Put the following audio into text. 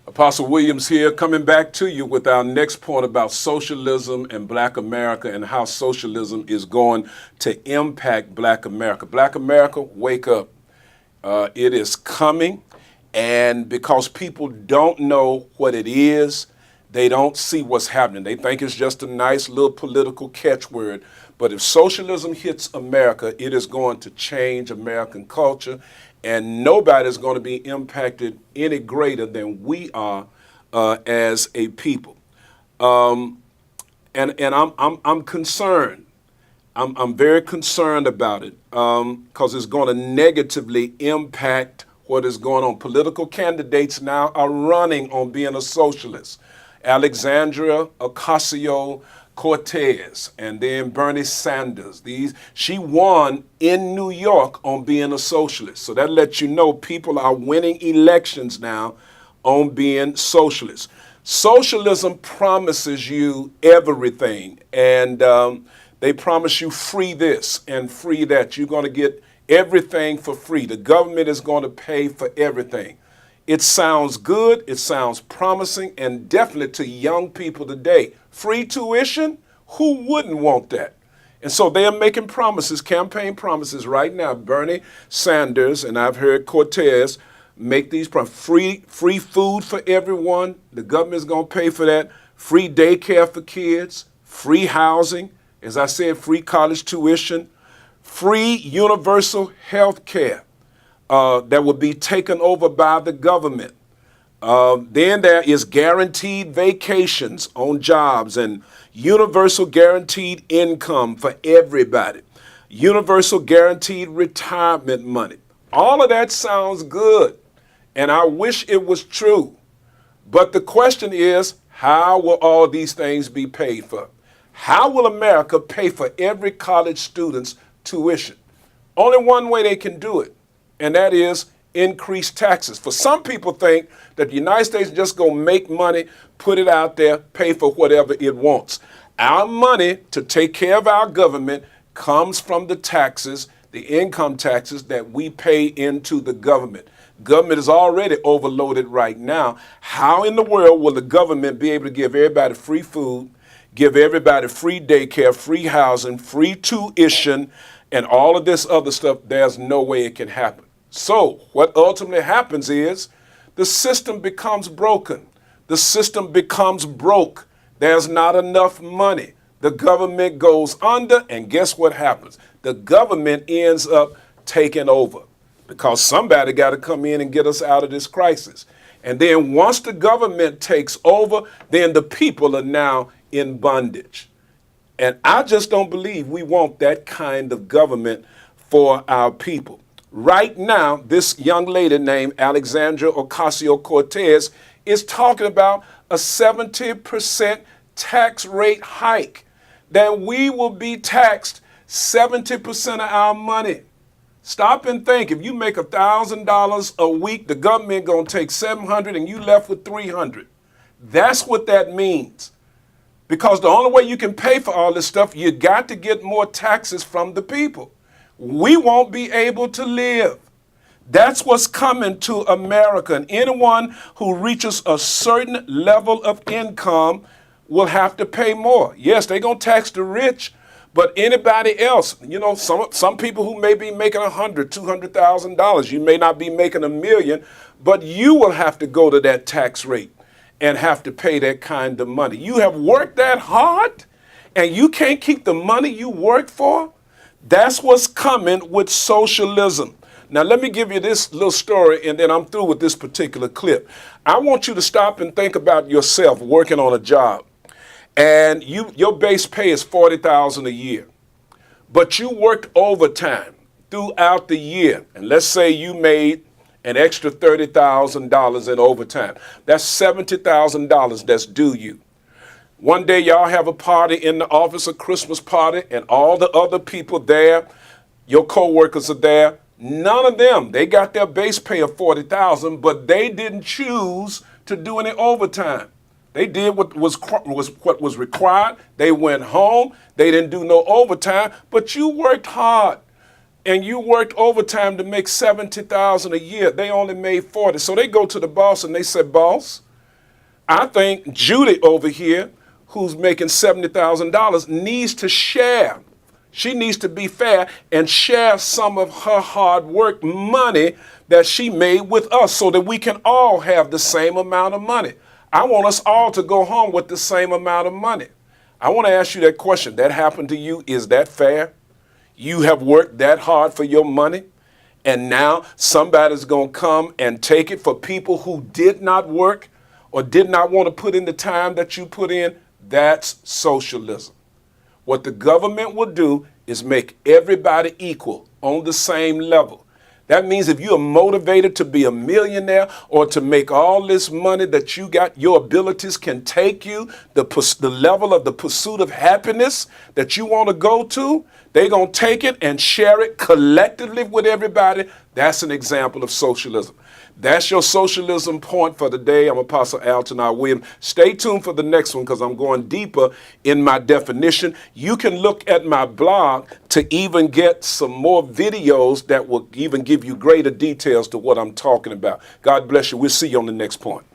Apostle Williams here, coming back to you with our next point about socialism and Black America and how socialism is going to impact Black America. Black America, wake up. It is coming, and because people don't know what it is, they don't see what's happening. They think it's just a nice little political catchword. But if socialism hits America, it is going to change American culture, and nobody's going to be impacted any greater than we are as a people. And I'm concerned. I'm very concerned about it because it's going to negatively impact what is going on. Political candidates now are running on being a socialist. Alexandria Ocasio-Cortez, and then Bernie Sanders. She won in New York on being a socialist. So that lets you know people are winning elections now on being socialists. Socialism promises you everything, and they promise you free this and free that. You're going to get everything for free. The government is going to pay for everything. It sounds good, it sounds promising, and definitely to young people today. Free tuition? Who wouldn't want that? And so they are making promises, campaign promises right now. Bernie Sanders, and I've heard Cortez make these promises. Free food for everyone. The government's going to pay for that. Free daycare for kids. Free housing. As I said, free college tuition. Free universal health care. That will be taken over by the government. Then there is guaranteed vacations on jobs and universal guaranteed income for everybody. Universal guaranteed retirement money. All of that sounds good, and I wish it was true. But the question is, how will all these things be paid for? How will America pay for every college student's tuition? Only one way they can do it, and that is increase taxes. For some people think that the United States is just going to make money, put it out there, pay for whatever it wants. Our money to take care of our government comes from the taxes, the income taxes that we pay into the government. Government is already overloaded right now. How in the world will the government be able to give everybody free food, give everybody free daycare, free housing, free tuition, and all of this other stuff? There's no way it can happen. So what ultimately happens is the system becomes broken. The system becomes broke. There's not enough money. The government goes under, and guess what happens? The government ends up taking over because somebody got to come in and get us out of this crisis. And then once the government takes over, then the people are now in bondage. And I just don't believe we want that kind of government for our people. Right now, this young lady named Alexandria Ocasio-Cortez is talking about a 70% tax rate hike. Then we will be taxed 70% of our money. Stop and think. If you make $1,000 a week, the government gonna take $700 and you left with $300. That's what that means. Because the only way you can pay for all this stuff, you got to get more taxes from the people. We won't be able to live. That's what's coming to America. And anyone who reaches a certain level of income will have to pay more. Yes, they're going to tax the rich, but anybody else, some people who may be making $100,000, $200,000, you may not be making $1 million, but you will have to go to that tax rate and have to pay that kind of money. You have worked that hard, and you can't keep the money you worked for? That's what's coming with socialism. Now, let me give you this little story, and then I'm through with this particular clip. I want you to stop and think about yourself working on a job, and your base pay is $40,000 a year, but you worked overtime throughout the year, and let's say you made an extra $30,000 in overtime. That's $70,000 that's due you. One day y'all have a party in the office, a Christmas party, and all the other people there, your co-workers are there. None of them, they got their base pay of $40,000, but they didn't choose to do any overtime. They did what was required. They went home. They didn't do no overtime, but you worked hard. And you worked overtime to make $70,000 a year. They only made $40,000. So they go to the boss and they say, boss, I think Judy over here, who's making $70,000, needs to share. She needs to be fair and share some of her hard work money that she made with us so that we can all have the same amount of money. I want us all to go home with the same amount of money. I want to ask you that question. That happened to you? Is that fair? You have worked that hard for your money, and now somebody's going to come and take it for people who did not work or did not want to put in the time that you put in? That's socialism. What the government will do is make everybody equal on the same level. That means if you are motivated to be a millionaire or to make all this money that you got, your abilities can take you the level of the pursuit of happiness that you want to go to. They're going to take it and share it collectively with everybody. That's an example of socialism. That's your socialism point for the day. I'm Apostle Alton R. Williams. Stay tuned for the next one because I'm going deeper in my definition. You can look at my blog to even get some more videos that will even give you greater details to what I'm talking about. God bless you. We'll see you on the next point.